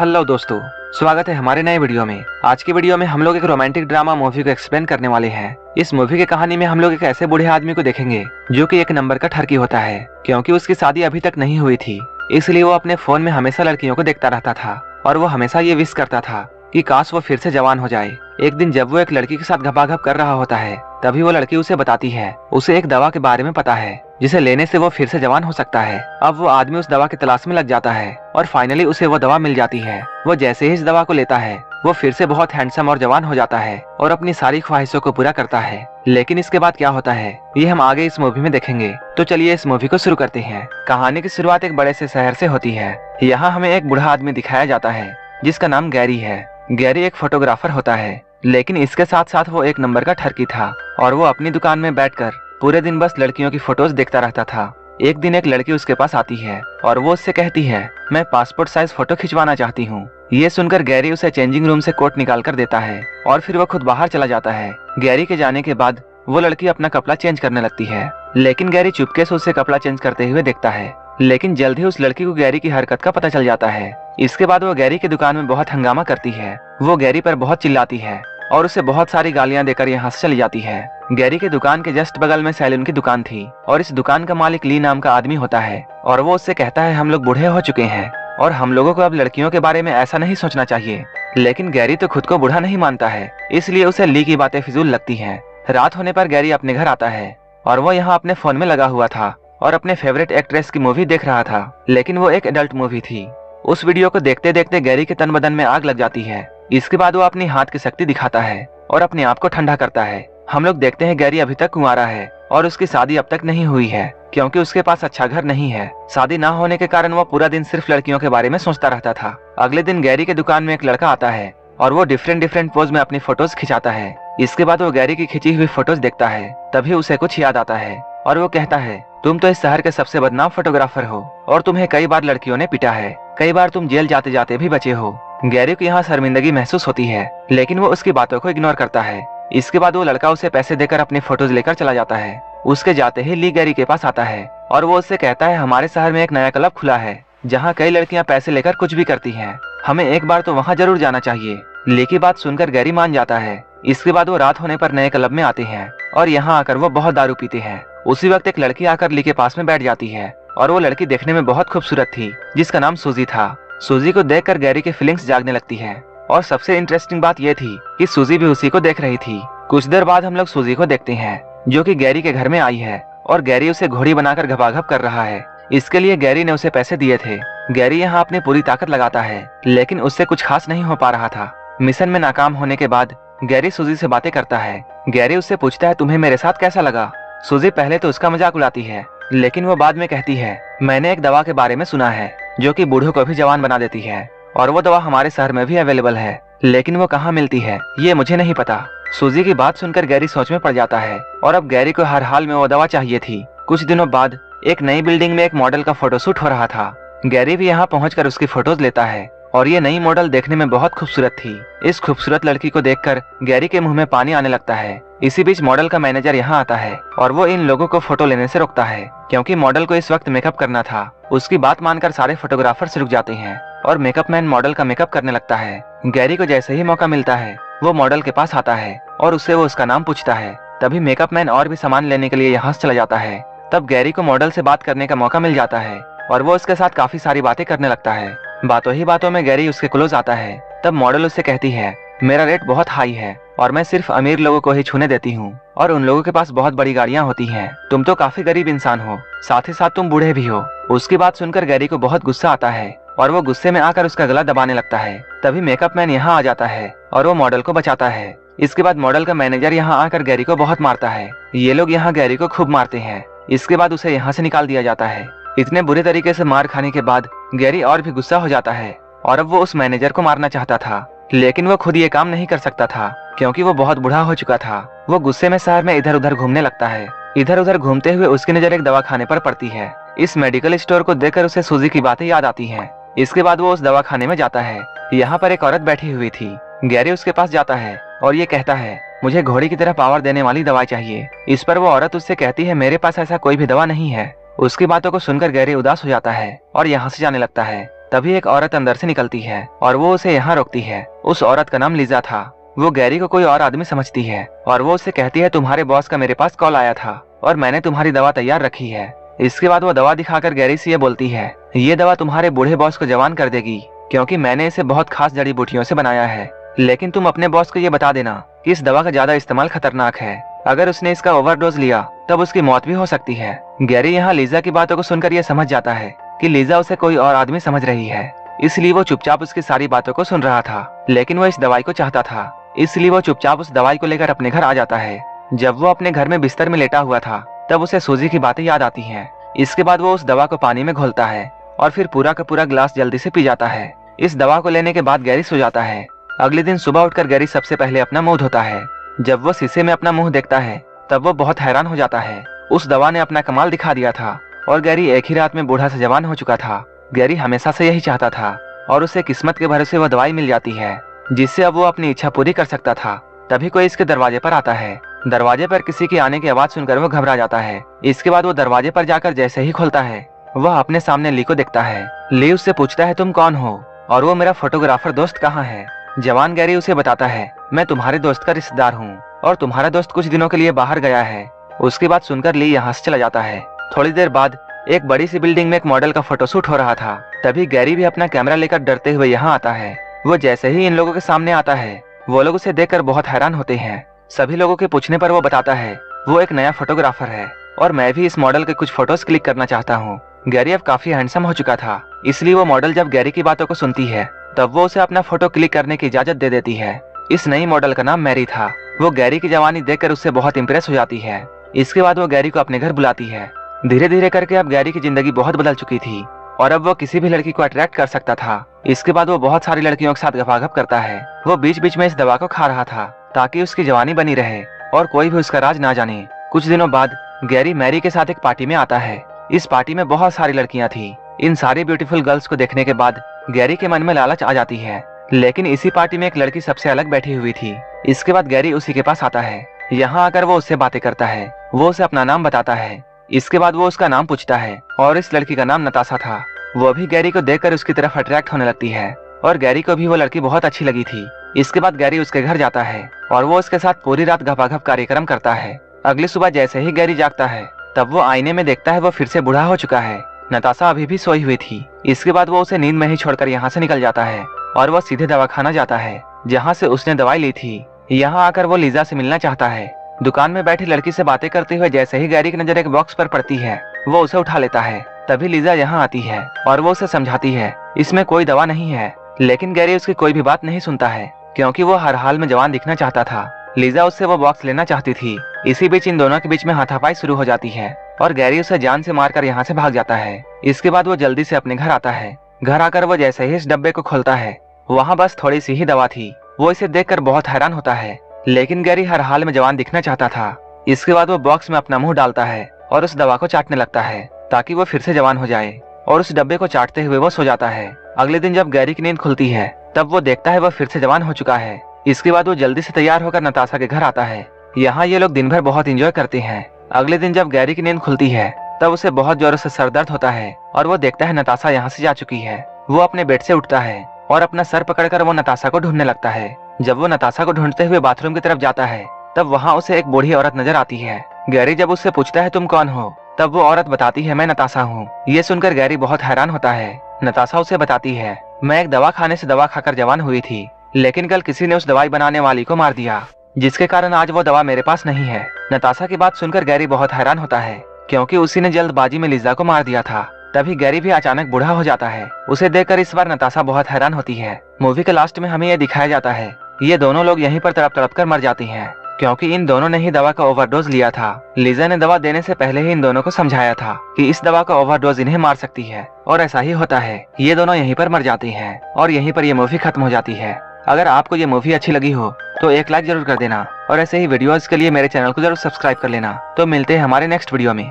Hello दोस्तों, स्वागत है हमारे नए वीडियो में। आज की वीडियो में हम लोग एक रोमांटिक ड्रामा मूवी को एक्सप्लेन करने वाले हैं। इस मूवी की कहानी में हम लोग एक ऐसे बूढ़े आदमी को देखेंगे जो कि एक नंबर का ठरकी होता है, क्योंकि उसकी शादी अभी तक नहीं हुई थी। इसलिए वो अपने फोन में हमेशा लड़कियों को देखता रहता था और वो हमेशा ये विश करता था कि काश वो फिर से जवान हो जाए। एक दिन जब वो एक लड़की के साथ घपाघप कर रहा होता है, तभी वो लड़की उसे बताती है उसे एक दवा के बारे में पता है जिसे लेने से वो फिर से जवान हो सकता है। अब वो आदमी उस दवा की तलाश में लग जाता है और फाइनली उसे वो दवा मिल जाती है। वो जैसे ही इस दवा को लेता है वो फिर से बहुत हैंडसम और जवान हो जाता है और अपनी सारी ख्वाहिशों को पूरा करता है। लेकिन इसके बाद क्या होता है ये हम आगे इस मूवी में देखेंगे। तो चलिए इस मूवी को शुरू करते हैं। कहानी की शुरुआत एक बड़े से शहर से होती है। यहाँ हमें एक बूढ़ा आदमी दिखाया जाता है जिसका नाम गैरी है। गैरी एक फोटोग्राफर होता है, लेकिन इसके साथ साथ वो एक नंबर का ठरकी था और वो अपनी दुकान में बैठकर पूरे दिन बस लड़कियों की फोटोज देखता रहता था। एक दिन एक लड़की उसके पास आती है और वो उससे कहती है, मैं पासपोर्ट साइज फोटो खिंचवाना चाहती हूँ। ये सुनकर गैरी उसे चेंजिंग रूम से कोट निकाल कर देता है और फिर वो खुद बाहर चला जाता है। गैरी के जाने के बाद वो लड़की अपना कपड़ा चेंज करने लगती है, लेकिन गैरी चुपके से उसे कपड़ा चेंज करते हुए देखता है। लेकिन जल्द ही उस लड़की को गैरी की हरकत का पता चल जाता है। इसके बाद वो गैरी की दुकान में बहुत हंगामा करती है। वो गैरी पर बहुत चिल्लाती है और उसे बहुत सारी गालियां देकर यहाँ से चली जाती है। गैरी के दुकान के जस्ट बगल में सैलून की दुकान थी और इस दुकान का मालिक ली नाम का आदमी होता है और वो उससे कहता है, हम लोग बूढ़े हो चुके हैं और हम लोगों को अब लड़कियों के बारे में ऐसा नहीं सोचना चाहिए। लेकिन गैरी तो खुद को बूढ़ा नहीं मानता है, इसलिए उसे ली की बातें फिजूल लगती हैं। रात होने पर गैरी अपने घर आता है और वो यहाँ अपने फोन में लगा हुआ था और अपने फेवरेट एक्ट्रेस की मूवी देख रहा था, लेकिन वो एक एडल्ट मूवी थी। उस वीडियो को देखते देखते गैरी के तन बदन में आग लग जाती है। इसके बाद वो अपनी हाथ की शक्ति दिखाता है और अपने आप को ठंडा करता है। हम लोग देखते हैं गैरी अभी तक कुंवारा है और उसकी शादी अब तक नहीं हुई है, क्योंकि उसके पास अच्छा घर नहीं है। शादी ना होने के कारण वो पूरा दिन सिर्फ लड़कियों के बारे में सोचता रहता था। अगले दिन गैरी के दुकान में एक लड़का आता है और वो डिफरेंट पोज में अपनी फोटोज खिंचाता है। इसके बाद वो गैरी की खिंची हुई फोटोज देखता है, तभी उसे कुछ याद आता है और वो कहता है, तुम तो इस शहर के सबसे बदनाम फोटोग्राफर हो और तुम्हें कई बार लड़कियों ने पीटा है, कई बार तुम जेल जाते जाते भी बचे हो। गैरी को यहाँ शर्मिंदगी महसूस होती है, लेकिन वो उसकी बातों को इग्नोर करता है। इसके बाद वो लड़का उसे पैसे देकर अपनी फोटोज लेकर चला जाता है। उसके जाते ही ली गैरी के पास आता है और वो उससे कहता है, हमारे शहर में एक नया क्लब खुला है जहाँ कई लड़कियाँ पैसे लेकर कुछ भी करती हैं, हमें एक बार तो वहाँ जरूर जाना चाहिए। ली की बात सुनकर गैरी मान जाता है। इसके बाद वो रात होने पर नए क्लब में आते हैं और यहाँ आकर वो बहुत दारू पीते हैं। उसी वक्त एक लड़की आकर ली के पास में बैठ जाती है और वो लड़की देखने में बहुत खूबसूरत थी, जिसका नाम सूजी था। सूजी को देखकर गैरी की फीलिंग्स जागने लगती है और सबसे इंटरेस्टिंग बात यह थी कि सूजी भी उसी को देख रही थी। कुछ देर बाद हम लोग सूजी को देखते हैं जो कि गैरी के घर में आई है और गैरी उसे घोड़ी बनाकर घपाघप कर रहा है। इसके लिए गैरी ने उसे पैसे दिए थे। गैरी यहाँ अपनी पूरी ताकत लगाता है, लेकिन उससे कुछ खास नहीं हो पा रहा था। मिशन में नाकाम होने के बाद गैरी सूजी से बातें करता है। गैरी उससे पूछता है, तुम्हें मेरे साथ कैसा लगा। सूजी पहले तो उसका मजाक उड़ाती है, लेकिन वो बाद में कहती है, मैंने एक दवा के बारे में सुना है जो कि बूढ़ों को भी जवान बना देती है और वो दवा हमारे शहर में भी अवेलेबल है, लेकिन वो कहाँ मिलती है ये मुझे नहीं पता। सूजी की बात सुनकर गैरी सोच में पड़ जाता है और अब गैरी को हर हाल में वो दवा चाहिए थी। कुछ दिनों बाद एक नई बिल्डिंग में एक मॉडल का फोटोशूट हो रहा था। गैरी भी यहाँ पहुंचकर उसकी फोटोज लेता है और ये नई मॉडल देखने में बहुत खूबसूरत थी। इस खूबसूरत लड़की को देखकर गैरी के मुंह में पानी आने लगता है। इसी बीच मॉडल का मैनेजर यहाँ आता है और वो इन लोगों को फोटो लेने से रोकता है, क्योंकि मॉडल को इस वक्त मेकअप करना था। उसकी बात मानकर सारे फोटोग्राफर्स रुक जाते हैं और मेकअप मैन मॉडल का मेकअप करने लगता है। गैरी को जैसे ही मौका मिलता है वो मॉडल के पास आता है और उससे वो उसका नाम पूछता है। तभी मेकअप मैन और भी सामान लेने के लिए यहाँ से चला जाता है। तब गैरी को मॉडल से बात करने का मौका मिल जाता है और वो उसके साथ काफी सारी बातें करने लगता है। बातों ही बातों में गैरी उसके क्लोज आता है। तब मॉडल उससे कहती है, मेरा रेट बहुत हाई है और मैं सिर्फ अमीर लोगों को ही छूने देती हूँ और उन लोगों के पास बहुत बड़ी गाड़ियाँ होती हैं। तुम तो काफी गरीब इंसान हो, साथ ही साथ तुम बूढ़े भी हो। उसकी बात सुनकर गैरी को बहुत गुस्सा आता है और वो गुस्से में आकर उसका गला दबाने लगता है। तभी मेकअप मैन यहाँ आ जाता है और वो मॉडल को बचाता है। इसके बाद मॉडल का मैनेजर यहाँ आकर गैरी को बहुत मारता है। ये लोग यहाँ गैरी को खूब मारते हैं। इसके बाद उसे यहाँ से निकाल दिया जाता है। इतने बुरे तरीके से मार खाने के बाद गैरी और भी गुस्सा हो जाता है और अब वो उस मैनेजर को मारना चाहता था, लेकिन वो खुद ये काम नहीं कर सकता था क्योंकि वो बहुत बूढ़ा हो चुका था। वो गुस्से में शहर में इधर उधर घूमने लगता है। इधर उधर घूमते हुए उसकी नजर एक दवाखाने पर पड़ती है। इस मेडिकल स्टोर को देखकर उसे सूजी की बातें याद आती हैं। इसके बाद वो उस दवाखाने में जाता है। यहाँ पर एक औरत बैठी हुई थी। गैरी उसके पास जाता है और ये कहता है, मुझे घोड़ी की तरह पावर देने वाली दवाई चाहिए। इस पर वो औरत उससे कहती है, मेरे पास ऐसा कोई भी दवा नहीं है। उसकी बातों को सुनकर गैरी उदास हो जाता है और यहाँ से जाने लगता है। तभी एक औरत अंदर से निकलती है और वो उसे यहाँ रोकती है। उस औरत का नाम लीजा था। वो गैरी को कोई और आदमी समझती है और वो उससे कहती है तुम्हारे बॉस का मेरे पास कॉल आया था और मैंने तुम्हारी दवा तैयार रखी है। इसके बाद वो दवा दिखाकर गैरी से ये बोलती है ये दवा तुम्हारे बूढ़े बॉस को जवान कर देगी, क्योंकि मैंने इसे बहुत खास जड़ी बूटियों से बनाया है। लेकिन तुम अपने बॉस को ये बता देना कि इस दवा का ज्यादा इस्तेमाल खतरनाक है। अगर उसने इसका ओवरडोज लिया तब उसकी मौत भी हो सकती है। गैरी यहाँ लीजा की बातों को सुनकर यह समझ जाता है कि लीजा उसे कोई और आदमी समझ रही है, इसलिए वो चुपचाप उसकी सारी बातों को सुन रहा था। लेकिन वो इस दवाई को चाहता था, इसलिए वो चुपचाप उस दवाई को लेकर अपने घर आ जाता है। जब वो अपने घर में बिस्तर में लेटा हुआ था तब उसे सूजी की बातें याद आती हैं। इसके बाद वो उस दवा को पानी में घोलता है और फिर पूरा का पूरा ग्लास जल्दी से पी जाता है। इस दवा को लेने के बाद गैरी सो जाता है। अगले दिन सुबह उठकर गैरी सबसे पहले अपना मुंह धोता है। जब वो शीशे में अपना मुंह देखता है तब वो बहुत हैरान हो जाता है। उस दवा ने अपना कमाल दिखा दिया था और गैरी एक ही रात में बूढ़ा से जवान हो चुका था। गैरी हमेशा से यही चाहता था और उसे किस्मत के भरोसे वह दवाई मिल जाती है जिससे अब वो अपनी इच्छा पूरी कर सकता था। तभी कोई इसके दरवाजे पर आता है। दरवाजे पर किसी के आने की आवाज सुनकर वो घबरा जाता है। इसके बाद वो दरवाजे पर जाकर जैसे ही खोलता है वह अपने सामने ली को देखता है। ली उससे पूछता है तुम कौन हो और वो मेरा फोटोग्राफर दोस्त कहाँ है। जवान गैरी उसे बताता है मैं तुम्हारे दोस्त का रिश्तेदार हूँ और तुम्हारा दोस्त कुछ दिनों के लिए बाहर गया है। उसकी बात सुनकर ली यहाँ से चला जाता है। थोड़ी देर बाद एक बड़ी सी बिल्डिंग में एक मॉडल का फोटोशूट हो रहा था। तभी गैरी भी अपना कैमरा लेकर डरते हुए यहाँ आता है। वो जैसे ही इन लोगों के सामने आता है वो लोग उसे देखकर बहुत हैरान होते हैं। सभी लोगों के पूछने पर वो बताता है वो एक नया फोटोग्राफर है और मैं भी इस मॉडल के कुछ फोटोज क्लिक करना चाहता हूँ। गैरी अब काफी हैंडसम हो चुका था, इसलिए वो मॉडल जब गैरी की बातों को सुनती है तब वो उसे अपना फोटो क्लिक करने की इजाजत दे देती है। इस नई मॉडल का नाम मैरी था। वो गैरी की जवानी देखकर उससे बहुत इम्प्रेस हो जाती है। इसके बाद वो गैरी को अपने घर बुलाती है। धीरे धीरे करके अब गैरी की जिंदगी बहुत बदल चुकी थी और अब वो किसी भी लड़की को अट्रैक्ट कर सकता था। इसके बाद वो बहुत सारी लड़कियों के साथ गपागप करता है। वो बीच बीच में इस दवा को खा रहा था ताकि उसकी जवानी बनी रहे और कोई भी उसका राज ना जाने। कुछ दिनों बाद गैरी मैरी के साथ एक पार्टी में आता है। इस पार्टी में बहुत सारी लड़कियां थी। इन सारी ब्यूटीफुल गर्ल्स को देखने के बाद गैरी के मन में लालच आ जाती है। लेकिन इसी पार्टी में एक लड़की सबसे अलग बैठी हुई थी। इसके बाद गैरी उसी के पास आता है। यहाँ आकर वो उससे बातें करता है। वो उसे अपना नाम बताता है। इसके बाद वो उसका नाम पूछता है और इस लड़की का नाम नताशा था। वो भी गैरी को देखकर उसकी तरफ अट्रैक्ट होने लगती है और गैरी को भी वो लड़की बहुत अच्छी लगी थी। इसके बाद गैरी उसके घर जाता है और वो उसके साथ पूरी रात गपागप कार्यक्रम करता है। अगली सुबह जैसे ही गैरी जागता है तब वो आईने में देखता है वो फिर से बूढ़ा हो चुका है। नताशा अभी भी सोई हुई थी। इसके बाद वो उसे नींद में ही छोड़कर यहाँ से निकल जाता है और वो सीधे दवाखाना जाता है जहाँ से उसने दवाई ली थी। यहाँ आकर वो लीजा से मिलना चाहता है। दुकान में बैठी लड़की से बातें करते हुए जैसे ही गैरी की नजर एक बॉक्स पर पड़ती है वो उसे उठा लेता है। तभी लीजा यहाँ आती है और वो उसे समझाती है इसमें कोई दवा नहीं है। लेकिन गैरी उसकी कोई भी बात नहीं सुनता है क्योंकि वो हर हाल में जवान दिखना चाहता था। लीजा उससे वो बॉक्स लेना चाहती थी। इसी बीच इन दोनों के बीच में हाथापाई शुरू हो जाती है और गैरी उसे जान से मारकर यहाँ से भाग जाता है। इसके बाद वो जल्दी से अपने घर आता है। घर आकर वो जैसे ही इस डब्बे को खोलता है वहाँ बस थोड़ी सी ही दवा थी। वो इसे देखकर बहुत हैरान होता है। लेकिन गैरी हर हाल में जवान दिखना चाहता था। इसके बाद वो बॉक्स में अपना मुंह डालता है और उस दवा को चाटने लगता है ताकि वो फिर से जवान हो जाए और उस डब्बे को चाटते हुए वो सो जाता है। अगले दिन जब गैरी की नींद खुलती है तब वो देखता है वो फिर से जवान हो चुका है। इसके बाद वो जल्दी से तैयार होकर नताशा के घर आता है। यहाँ ये लोग दिन भर बहुत एंजॉय करते हैं। अगले दिन जब गैरी की नींद खुलती है तब उसे बहुत जोरों से सर दर्द होता है और वो देखता है नताशा यहाँ से जा चुकी है। वो अपने बेड से उठता है और अपना सर पकड़कर वो नताशा को ढूंढने लगता है। जब वो नताशा को ढूंढते हुए बाथरूम की तरफ जाता है तब वहाँ उसे एक बूढ़ी औरत नजर आती है। गैरी जब उससे पूछता है तुम कौन हो तब वो औरत बताती है मैं नताशा हूँ। ये सुनकर गैरी बहुत हैरान होता है। नताशा उसे बताती है मैं एक दवा खाने से दवा खाकर जवान हुई थी, लेकिन कल किसी ने उस दवाई बनाने वाली को मार दिया जिसके कारण आज वो दवा मेरे पास नहीं है। नताशा की बात सुनकर गैरी बहुत हैरान होता है क्योंकि उसी ने जल्दबाजी में लीजा को मार दिया था। तभी गैरी भी अचानक बूढ़ा हो जाता है। उसे देखकर इस बार नताशा बहुत हैरान होती है। मूवी के लास्ट में हमें यह दिखाया जाता है ये दोनों लोग यहीं पर तड़प तड़प कर मर जाती हैं क्योंकि इन दोनों ने ही दवा का ओवरडोज लिया था। लीजा ने दवा देने से पहले ही इन दोनों को समझाया था कि इस दवा का ओवरडोज इन्हें मार सकती है और ऐसा ही होता है। ये दोनों यहीं पर मर जाती हैं और यहीं पर ये मूवी खत्म हो जाती है। अगर आपको ये मूवी अच्छी लगी हो तो एक लाइक जरूर कर देना और ऐसे ही वीडियोस के लिए मेरे चैनल को जरूर सब्सक्राइब कर लेना। तो मिलते हैं हमारे नेक्स्ट वीडियो में।